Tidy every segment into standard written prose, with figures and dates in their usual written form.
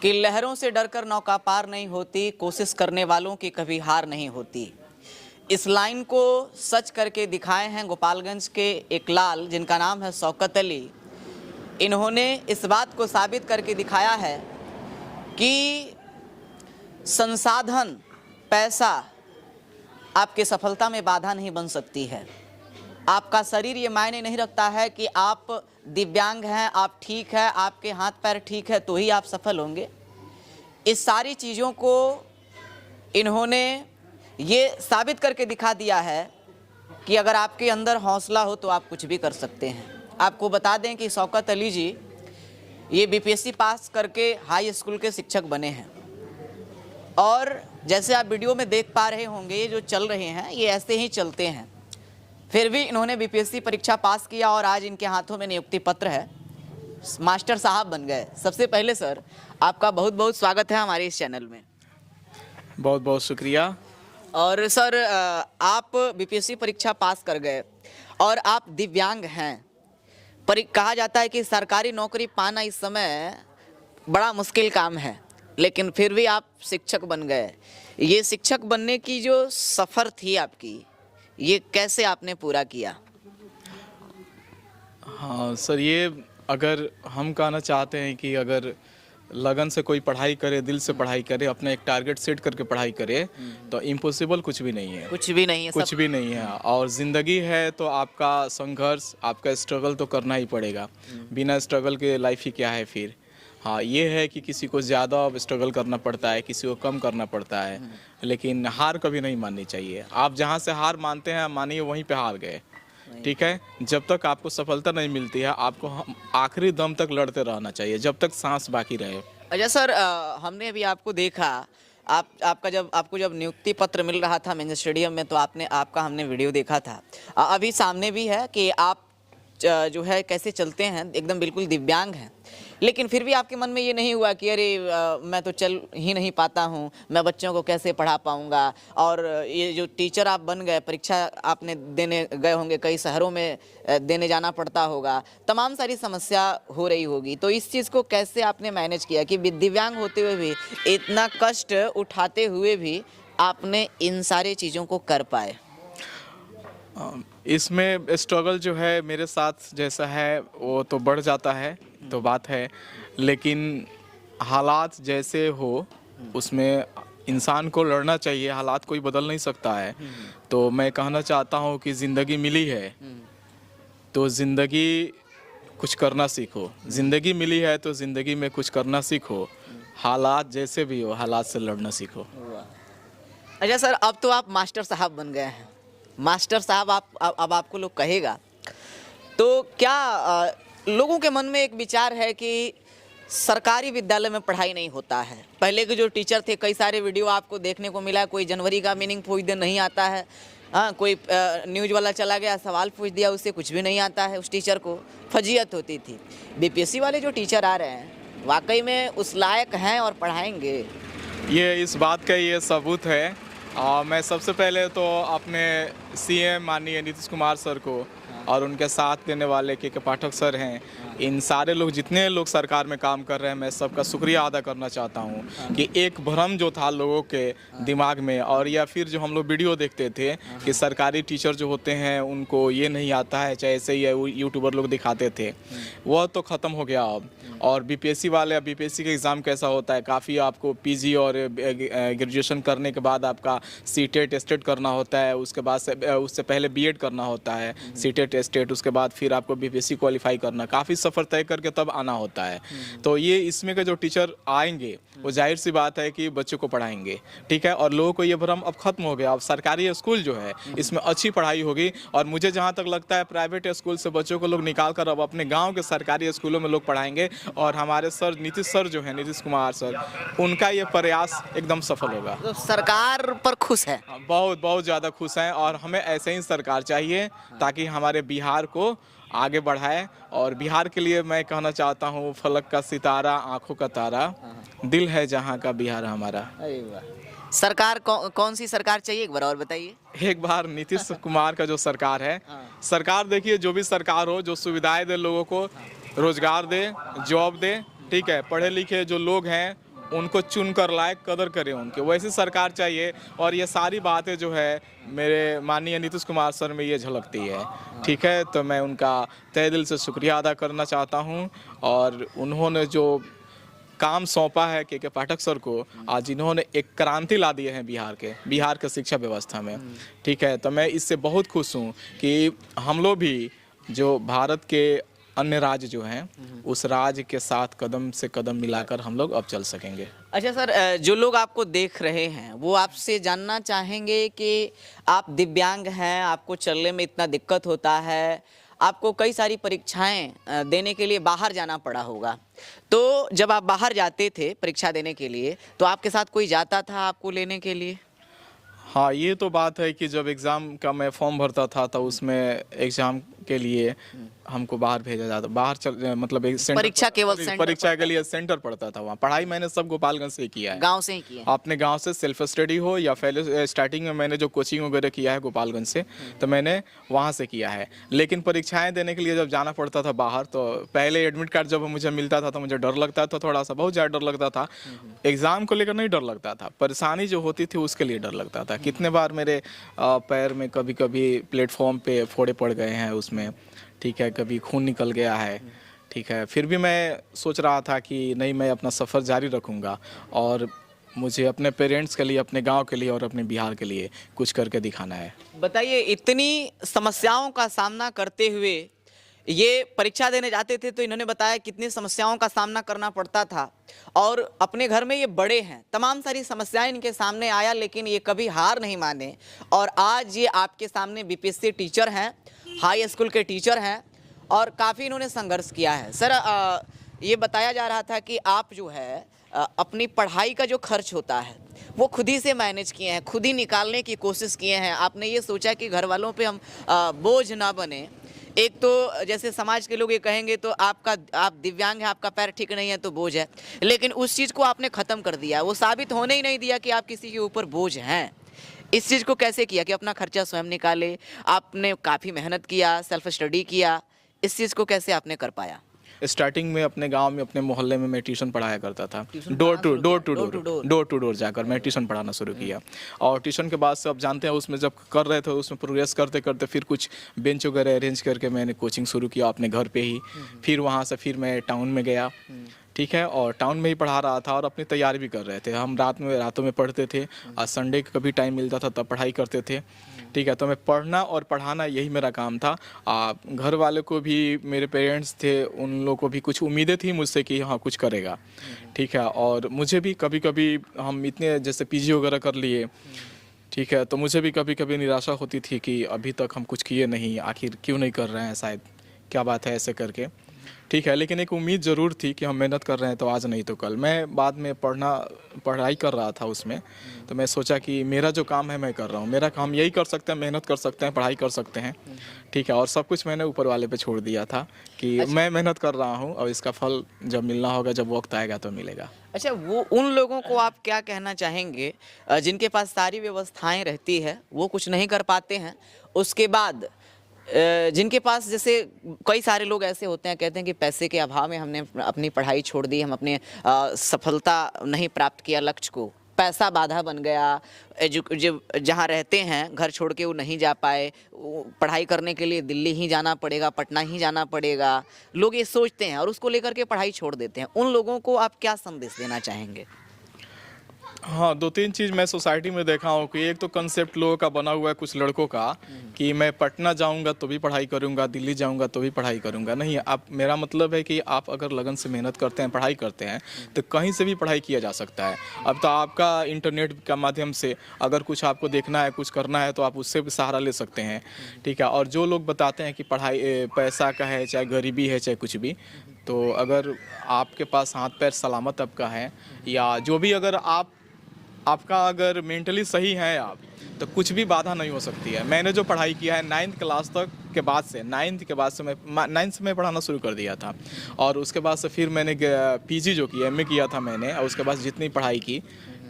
कि लहरों से डरकर नौका पार नहीं होती, कोशिश करने वालों की कभी हार नहीं होती। इस लाइन को सच करके दिखाए हैं गोपालगंज के एक लाल जिनका नाम है शौकत अली। इन्होंने इस बात को साबित करके दिखाया है कि संसाधन, पैसा आपकी सफलता में बाधा नहीं बन सकती है। आपका शरीर ये मायने नहीं रखता है कि आप दिव्यांग हैं, आप ठीक है, आपके हाथ पैर ठीक है तो ही आप सफल होंगे। इस सारी चीज़ों को इन्होंने ये साबित करके दिखा दिया है कि अगर आपके अंदर हौसला हो तो आप कुछ भी कर सकते हैं। आपको बता दें कि शौकत अली जी ये बीपीएससी पास करके हाई स्कूल के शिक्षक बने हैं और जैसे आप वीडियो में देख पा रहे होंगे ये जो चल रहे हैं ये ऐसे ही चलते हैं। फिर भी इन्होंने बीपीएससी परीक्षा पास किया और आज इनके हाथों में नियुक्ति पत्र है, मास्टर साहब बन गए। सबसे पहले सर आपका बहुत बहुत स्वागत है हमारे इस चैनल में। बहुत बहुत शुक्रिया। और सर आप बीपीएससी परीक्षा पास कर गए और आप दिव्यांग हैं। कहा जाता है कि सरकारी नौकरी पाना इस समय बड़ा मुश्किल काम है, लेकिन फिर भी आप शिक्षक बन गए। ये शिक्षक बनने की जो सफ़र थी आपकी, ये कैसे आपने पूरा किया? हाँ सर, ये अगर हम कहना चाहते हैं कि अगर लगन से कोई पढ़ाई करे, दिल से पढ़ाई करे, अपना एक टारगेट सेट करके पढ़ाई करे तो इम्पॉसिबल कुछ भी नहीं है। कुछ भी नहीं है, कुछ भी नहीं है। और ज़िंदगी है तो आपका संघर्ष, आपका स्ट्रगल तो करना ही पड़ेगा। बिना स्ट्रगल के लाइफ ही क्या है फिर। हाँ, ये है कि किसी को ज़्यादा स्ट्रगल करना पड़ता है, किसी को कम करना पड़ता है, लेकिन हार कभी नहीं माननी चाहिए। आप जहाँ से हार मानते हैं मानिए वहीं पे हार गए, ठीक है। जब तक आपको सफलता नहीं मिलती है आपको आखिरी दम तक लड़ते रहना चाहिए, जब तक सांस बाकी रहे। अच्छा सर, हमने अभी आपको देखा, आपको जब नियुक्ति पत्र मिल रहा था मेन स्टेडियम में तो आपका हमने वीडियो देखा था। अभी सामने भी है कि आप जो है कैसे चलते हैं, एकदम बिल्कुल दिव्यांग हैं, लेकिन फिर भी आपके मन में ये नहीं हुआ कि अरे मैं तो चल ही नहीं पाता हूँ, मैं बच्चों को कैसे पढ़ा पाऊँगा। और ये जो टीचर आप बन गए, परीक्षा आपने देने गए होंगे, कई शहरों में देने जाना पड़ता होगा, तमाम सारी समस्या हो रही होगी, तो इस चीज़ को कैसे आपने मैनेज किया कि दिव्यांग होते हुए भी, इतना कष्ट उठाते हुए भी आपने इन सारी चीज़ों को कर पाए? इसमें स्ट्रगल जो है मेरे साथ जैसा है वो तो बढ़ जाता है, तो बात है, लेकिन हालात जैसे हो उसमें इंसान को लड़ना चाहिए। हालात कोई बदल नहीं सकता है। तो मैं कहना चाहता हूँ कि ज़िंदगी मिली है तो ज़िंदगी कुछ करना सीखो। ज़िंदगी मिली है तो ज़िंदगी में कुछ करना सीखो। हालात जैसे भी हो हालात से लड़ना सीखो। अच्छा सर, अब तो आप मास्टर साहब बन गए हैं। मास्टर साहब अब आपको लोग कहेगा तो क्या लोगों के मन में एक विचार है कि सरकारी विद्यालय में पढ़ाई नहीं होता है। पहले के जो टीचर थे, कई सारे वीडियो आपको देखने को मिला, कोई जनवरी का मीनिंग पूछ दे नहीं आता है। हाँ, कोई न्यूज़ वाला चला गया, सवाल पूछ दिया, उससे कुछ भी नहीं आता है, उस टीचर को फजीयत होती थी। बीपीएससी वाले जो टीचर आ रहे हैं वाकई में उस लायक हैं और पढ़ाएंगे? ये इस बात का ये सबूत है। मैं सबसे पहले तो अपने सीएम माननीय नीतीश कुमार सर को और उनके साथ देने वाले के पाठक सर हैं, इन सारे लोग, जितने लोग सरकार में काम कर रहे हैं, मैं सबका शुक्रिया अदा करना चाहता हूं कि एक भ्रम जो था लोगों के दिमाग में, और या फिर जो हम लोग वीडियो देखते थे कि सरकारी टीचर जो होते हैं उनको ये नहीं आता है, चाहे ऐसे ही यूट्यूबर लोग दिखाते थे, वह तो ख़त्म हो गया अब। और बीपीएससी वाले, बीपीएससी का एग्ज़ाम कैसा होता है, काफ़ी आपको पीजी और ग्रेजुएशन करने के बाद आपका सीटेट टेस्टेड करना होता है, उसके बाद उससे पहले बीएड करना होता है, सीटेट टेस्टेड, उसके बाद फिर आपको बीपीएससी क्वालिफाई करना, काफ़ी सफ़र तय करके तब आना होता है। तो ये इसमें के जो टीचर आएंगे वो जाहिर सी बात है कि बच्चों को पढ़ाएंगे, ठीक है। और लोगों को ये भ्रम अब ख़त्म हो गया। अब सरकारी स्कूल जो है इसमें अच्छी पढ़ाई होगी, और मुझे जहाँ तक लगता है प्राइवेट स्कूल से बच्चों को लोग निकाल कर अब अपने गाँव के सरकारी स्कूलों में लोग पढ़ाएंगे। और हमारे सर नीतीश सर जो है, नीतीश कुमार सर, उनका ये प्रयास एकदम सफल होगा। तो सरकार पर खुश है? बहुत बहुत ज़्यादा खुश हैं, और हमें ऐसे ही सरकार चाहिए ताकि हमारे बिहार को आगे बढ़ाए। और बिहार के लिए मैं कहना चाहता हूँ, फलक का सितारा, आँखों का तारा, दिल है जहाँ का बिहार हमारा। सरकार कौन सी सरकार चाहिए, एक बार और बताइए। एक बार नीतीश कुमार का जो सरकार है, सरकार देखिए जो भी सरकार हो, जो सुविधाएं दे लोगों को, रोजगार दे, जॉब दे, ठीक है। पढ़े लिखे जो लोग हैं उनको चुन कर लाए, कदर करें उनके, वैसी सरकार चाहिए। और ये सारी बातें जो है मेरे माननीय नीतीश कुमार सर में ये झलकती है। ठीक है, तो मैं उनका तहे दिल से शुक्रिया अदा करना चाहता हूँ। और उन्होंने जो काम सौंपा है के पाठक सर को, आज इन्होंने एक क्रांति ला दी है बिहार के शिक्षा व्यवस्था में। ठीक है, तो मैं इससे बहुत खुश हूँ कि हम लोग भी जो भारत के अन्य राज्य जो हैं उस राज्य के साथ कदम से कदम मिलाकर हम लोग अब चल सकेंगे। अच्छा सर, जो लोग आपको देख रहे हैं वो आपसे जानना चाहेंगे कि आप दिव्यांग हैं, आपको चलने में इतना दिक्कत होता है, आपको कई सारी परीक्षाएं देने के लिए बाहर जाना पड़ा होगा। तो जब आप बाहर जाते थे परीक्षा देने के लिए तो आपके साथ कोई जाता था आपको लेने के लिए? हाँ, ये तो बात है कि जब एग्ज़ाम का मैं फॉर्म भरता था तो उसमें एग्ज़ाम के लिए हमको बाहर भेजा जाता, बाहर मतलब एक सेंटर, परीक्षा केवल सेंटर परीक्षा के लिए सेंटर पड़ता था वहाँ। पढ़ाई मैंने सब गोपालगंज से किया है, गांव से ही किया? अपने गांव से सेल्फ स्टडी हो या पहले स्टार्टिंग में मैंने जो कोचिंग वगैरह किया है गोपालगंज से, तो मैंने वहाँ से किया है। लेकिन परीक्षाएं देने के लिए जब जाना पड़ता था बाहर, तो पहले एडमिट कार्ड जब मुझे मिलता था तो मुझे डर लगता था, थोड़ा सा, बहुत ज़्यादा डर लगता था। एग्ज़ाम को लेकर नहीं डर लगता था, परेशानी जो होती थी उसके लिए डर लगता था। कितने बार मेरे पैर में कभी कभी प्लेटफॉर्म पे फोड़े पड़ गए हैं उसमें। ठीक है, कभी खून निकल गया है। ठीक है, फिर भी मैं सोच रहा था कि नहीं, मैं अपना सफ़र जारी रखूँगा और मुझे अपने पेरेंट्स के लिए, अपने गांव के लिए और अपने बिहार के लिए कुछ करके दिखाना है। बताइए, इतनी समस्याओं का सामना करते हुए ये परीक्षा देने जाते थे तो इन्होंने बताया कितनी समस्याओं का सामना करना पड़ता था, और अपने घर में ये बड़े हैं, तमाम सारी समस्याएं इनके सामने आया, लेकिन ये कभी हार नहीं माने और आज ये आपके सामने बीपीएससी टीचर हैं, हाई स्कूल के टीचर हैं और काफ़ी इन्होंने संघर्ष किया है। सर, ये बताया जा रहा था कि आप जो है अपनी पढ़ाई का जो खर्च होता है वो खुद ही से मैनेज किए हैं, खुद ही निकालने की कोशिश किए हैं। आपने ये सोचा कि घर वालों पे हम बोझ ना बने। एक तो जैसे समाज के लोग ये कहेंगे तो आप दिव्यांग हैं, आपका पैर ठीक नहीं है तो बोझ है, लेकिन उस चीज़ को आपने ख़त्म कर दिया, वो साबित होने ही नहीं दिया कि आप किसी के ऊपर बोझ हैं। इस चीज़ को कैसे किया कि अपना खर्चा स्वयं निकाले? आपने काफ़ी मेहनत किया, सेल्फ स्टडी किया, इस चीज़ को कैसे आपने कर पाया? स्टार्टिंग में अपने गांव में, अपने मोहल्ले में मैं ट्यूशन पढ़ाया करता था। डोर टू डोर जाकर मैं ट्यूशन पढ़ाना शुरू किया। और ट्यूशन के बाद से आप जानते हैं उसमें जब कर रहे थे, उसमें प्रोग्रेस करते करते फिर कुछ बेंच वगैरह अरेंज करके मैंने कोचिंग शुरू किया अपने घर पे ही। फिर वहाँ से फिर मैं टाउन में गया। ठीक है, और टाउन में ही पढ़ा रहा था और अपनी तैयारी भी कर रहे थे। हम रातों में पढ़ते थे, आज संडे का कभी टाइम मिलता था तब पढ़ाई करते थे। ठीक है, तो मैं पढ़ना और पढ़ाना यही मेरा काम था। घर वाले को भी, मेरे पेरेंट्स थे, उन लोगों को भी कुछ उम्मीदें थी मुझसे कि हाँ कुछ करेगा। ठीक है, और मुझे भी कभी कभी, हम इतने जैसे पीजी वगैरह कर लिए, ठीक है, तो मुझे भी कभी कभी निराशा होती थी कि अभी तक हम कुछ किए नहीं, आखिर क्यों नहीं कर रहे हैं, शायद क्या बात है, ऐसे करके। ठीक है, लेकिन एक उम्मीद ज़रूर थी कि हम मेहनत कर रहे हैं तो आज नहीं तो कल। मैं बाद में पढ़ाई कर रहा था उसमें, तो मैं सोचा कि मेरा जो काम है मैं कर रहा हूँ, मेरा काम यही कर सकते हैं, मेहनत कर सकते हैं, पढ़ाई कर सकते हैं। ठीक है, और सब कुछ मैंने ऊपर वाले पे छोड़ दिया था कि मैं मेहनत कर रहा हूँ और इसका फल जब मिलना होगा, जब वक्त आएगा तो मिलेगा। अच्छा, वो उन लोगों को आप क्या कहना चाहेंगे जिनके पास सारी व्यवस्थाएं रहती है, वो कुछ नहीं कर पाते हैं, उसके बाद जिनके पास, जैसे कई सारे लोग ऐसे होते हैं, कहते हैं कि पैसे के अभाव में हमने अपनी पढ़ाई छोड़ दी, हम अपने सफलता नहीं प्राप्त किया लक्ष्य को, पैसा बाधा बन गया, जहाँ रहते हैं घर छोड़ के वो नहीं जा पाए, पढ़ाई करने के लिए दिल्ली ही जाना पड़ेगा, पटना ही जाना पड़ेगा, लोग ये सोचते हैं और उसको लेकर के पढ़ाई छोड़ देते हैं। उन लोगों को आप क्या संदेश देना चाहेंगे? हाँ, 2-3 चीज़ मैं सोसाइटी में देखा हूँ कि एक तो कंसेप्ट लोगों का बना हुआ है कुछ लड़कों का कि मैं पटना जाऊँगा तो भी पढ़ाई करूँगा, दिल्ली जाऊँगा तो भी पढ़ाई करूँगा। नहीं, आप, मेरा मतलब है कि आप अगर लगन से मेहनत करते हैं, पढ़ाई करते हैं, तो कहीं से भी पढ़ाई किया जा सकता है। अब तो आपका इंटरनेट का माध्यम से अगर कुछ आपको देखना है, कुछ करना है, तो आप उससे भी सहारा ले सकते हैं। ठीक है, और जो लोग बताते हैं कि पढ़ाई पैसा का है, चाहे गरीबी है, चाहे कुछ भी, तो अगर आपके पास हाथ पैर सलामत आपका है, या जो भी, अगर आपका अगर मेंटली सही है आप, तो कुछ भी बाधा नहीं हो सकती है। मैंने जो पढ़ाई किया है 9th क्लास तक के बाद से, 9th के बाद से मैं 9th से मैं पढ़ाना शुरू कर दिया था, और उसके बाद से फिर मैंने पीजी जो किया, एमए किया था मैंने, और उसके बाद जितनी पढ़ाई की,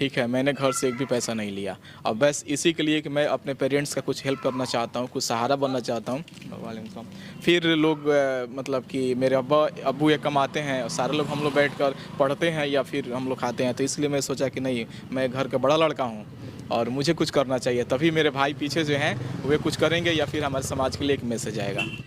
ठीक है, मैंने घर से एक भी पैसा नहीं लिया। अब बस इसी के लिए कि मैं अपने पेरेंट्स का कुछ हेल्प करना चाहता हूँ, कुछ सहारा बनना चाहता हूँ। वालेकुम। फिर लोग मतलब कि मेरे अब्बू ये कमाते हैं और सारे लोग हम लोग बैठकर पढ़ते हैं या फिर हम लोग खाते हैं, तो इसलिए मैं सोचा कि नहीं, मैं घर का बड़ा लड़का हूँ और मुझे कुछ करना चाहिए, तभी मेरे भाई पीछे जो हैं वे कुछ करेंगे या फिर हमारे समाज के लिए एक मैसेज आएगा।